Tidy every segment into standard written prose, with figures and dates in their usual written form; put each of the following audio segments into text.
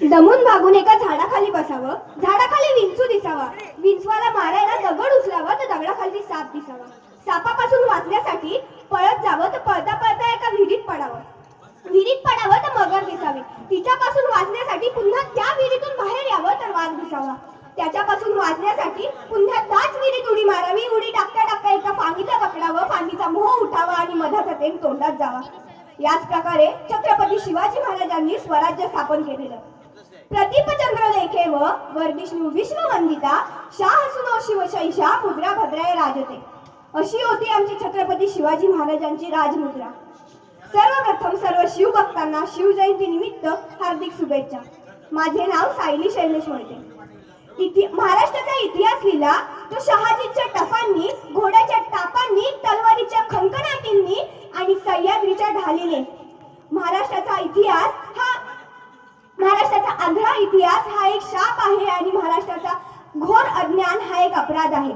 दमून भागून एका झाडाखाली बसावं, झाडाखाली विंचू दिसावा, विंचवाला मारायला दगड उचलावा तर दगडाखाली साप दिसावा, सापापासून वाचण्यासाठी पळत जावं तर पळता पळता एका विहिरीत पडावं, विहिरीत पडावं तर मगर दिसावी, तिच्यापासून वाचण्यासाठी पुन्हा त्या विहिरीतून बाहेर यावं तर वाघ दिसावा, त्याच्यापासून वाचण्यासाठी पुन्हा त्याच विहिरीत उडी मारावी, उडी टाकता टाकता एका फांदीला पकडावं, फांदीचा मोह उठावा आणि मधाचा तेल तोंडात जावा. याच प्रकारे छत्रपती शिवाजी महाराजांनी स्वराज्य स्थापन केलेलं. प्रतिपचंद्र लेखे व वर्धिष्णू विश्ववंदिता शाह सुनो शिवशैषा मुद्रा भद्राय राजते, अशी होती आमची छत्रपती शिवाजी महाराजांची राजमुद्रा. सर्वप्रथम सर्व शिवभक्तांना शिवजयंती निमित्त हार्दिक शुभेच्छा. माझे नाव सायली शैलेश मोहिते. महाराष्ट्राचा इतिहास लिहिला तो शहाजीच्या टफांनी, घोड्याच्या टापांनी, तलवारीच्या खणखणाटींनी आणि सह्याद्रीच्या ढालीने. महाराष्ट्राचा आंध्रा इतिहास हा एक शाप आहे आणि महाराष्ट्राचा घोर अज्ञान हा एक अपराध आहे.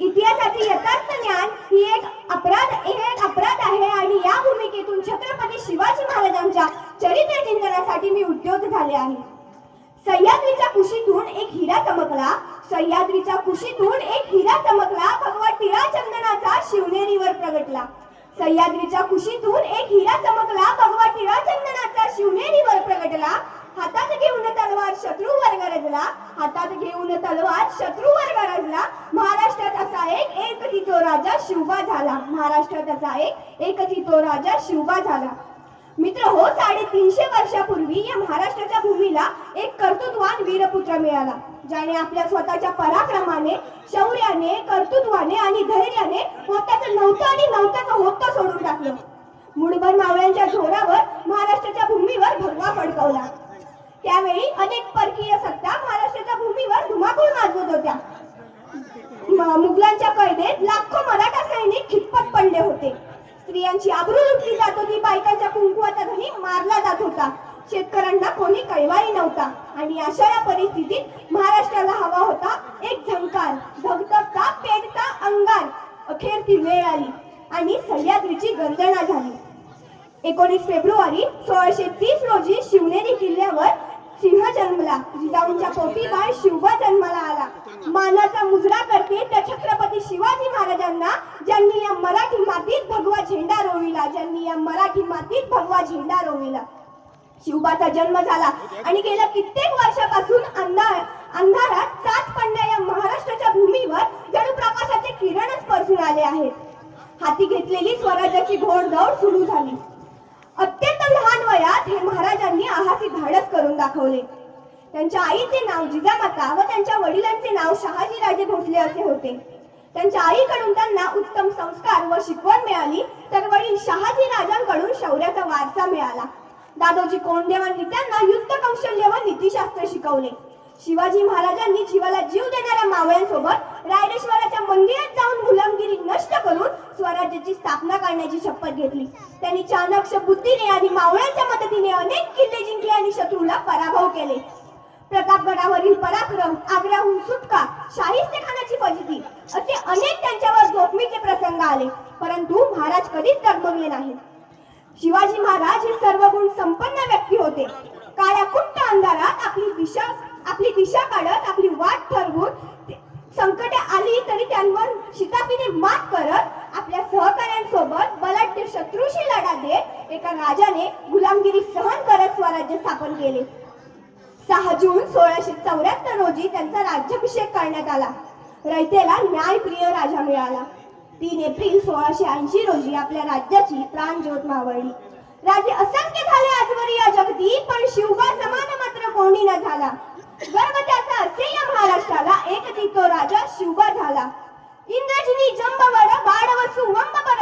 इतिहासाचे यथार्थ ज्ञान ही एक अपराध आहे आणि या भूमिकेतून छत्रपती शिवाजी महाराजांच्या चरित्र चिंतनासाठी मी उद्युक्त झाले आहे. सह्याद्रीच्या कुशीतून एक हिरा चमकला, सह्याद्रीच्या कुशीतून एक हिरा चमकला, भगवा टिळा चंदनाचा शिवनेरीवर प्रगटला. सह्याद्रीच्या कुशीतून एक हिरा चमकला, भगवा टिळा चंदनाचा शिवनेरीवर प्रगटला. हातात घेऊन तलवार शत्रूवर गरजला, हातात घेऊन तलवार शत्रूवर गरजला. महाराष्ट्रात असा एक तो राजा शिवबा झाला, महाराष्ट्रात असा एक तो राजा शिवबा झाला. मित्र हो, 350 वर्षापूर्वी या महाराष्ट्राच्या भूमीला एक कर्तृत्वान वीरपुत्र मिळाला, ज्याने आपल्या स्वतःच्या पराक्रमाने, शौर्याने, कर्तृत्वाने आणि धैर्याने होत्याचं नव्हतं आणि नव्हत्याचं होतं सोडून टाकलं. मुठभर मावळ्यांच्या जोरावर महाराष्ट्राच्या भूमीवर भगवा फडकवला. त्यावेळी अनेक परकीय सत्ता महाराष्ट्राच्या भूमीवर धुमाकूळ माजवत होत्या. मुघलांच्या कैदेत लाखो मराठा सैनिक खितपत पडले होते. स्त्रियांची आबरू लुटली जात होती, बायकांच्या कुंकवाचा धनी मारला जात होता, शेतकऱ्यांना कोणी कळवाई नव्हता. आणि अशा या परिस्थितीत महाराष्ट्राला हवा होता एक झंकार, धगधगता पेटता अंगार. अखेर ती वेळ आली आणि सह्याद्रीची गर्जना झाली. 19 फेब्रुवारी 1630 रोजी शिवनेरी किल्ल्यावर सिंह जन्मला. जिजाऊंच्या पोटी बाळ शिवबा जन्माला आला. मानाचा मुजरा करते त्या छत्रपती शिवाजी महाराजांना, ज्यांनी या मराठी मातीत भगवा झेंडा रोविला, ज्यांनी या मराठी मातीत भगवा झेंडा रोविला. शिवबाचा जन्म झाला आणि गेल्या कित्येक वर्षापासून अंधारात चाच पडण्या या महाराष्ट्राच्या भूमीवर जणू प्रकाशाचे किरणच परतून आले आहेत. हाती घेतलेली स्वराज्याची घोडदौड सुरू झाली. अत्यंत लहान वयात हे महाराजांनी आहासी धाडस करून दाखवले. त्यांच्या आईचे नाव जिजामाता व त्यांच्या वडिलांचे नाव शहाजीराजे भोसले असे होते. त्यांच्या आईकडून त्यांना उत्तम संस्कार व शिकवण मिळाली, तर वडील शहाजी राजांकडून शौर्याचा वारसा मिळाला. दादोजी कोंडदेवांनी त्यांना युद्ध कौशल्य व नीतिशास्त्र शिकवले. शिवाजी महाराजांनी जीवाला जीव देणाऱ्या मावळ्यांसोबत रायरेश्वराच्या मंदिरात जाऊन गुलामगिरी नष्ट करून स्वराज्याची स्थापना करण्याची शपथ घेतली. त्यांनी चाणक्य बुद्धीने आणि मावळ्यांच्या मदतीने अनेक किल्ले जिंकले आणि शत्रूला पराभव केले. प्रतापगडावरील पराक्रम, आग्र्याहून सुटका, शाहिस्तेखानाची फजिती असे अनेक त्यांच्यावर जोखमीचे प्रसंग आले, परंतु महाराज कधीच डगमगले नाही. शिवाजी महाराज हे सर्वगुण संपन्न व्यक्ती होते. काळ्या कुट्ट अंधारात आपली दिशा काढत, आपली वाट ठरवून संकटे आली तरी त्यांवर शिताफीने मात करत, आपल्या सहकाऱ्यांसोबत बलाढ्य शत्रूशी लढा देत एका राजाने गुलामगिरी सहन करत स्वराज्य स्थापन केले. 6 जून 1674 रोजी त्यांचा राज्याभिषेक करण्यात आला. रयतेला न्यायप्रिय राजा मिळाला. 3 एप्रिल 1680 रोजी आपल्या राज्याची प्राणज्योत मावळली. राजे असंख्य झाले आजवरी या जगती, पण शिवबा समान मात्र कोणी न झाला. गर्व त्याचा असे या महाराष्ट्राला, एक तो राजा शिवबा झाला. इंद्रजिनी जंबवड बाळवसु वंबपर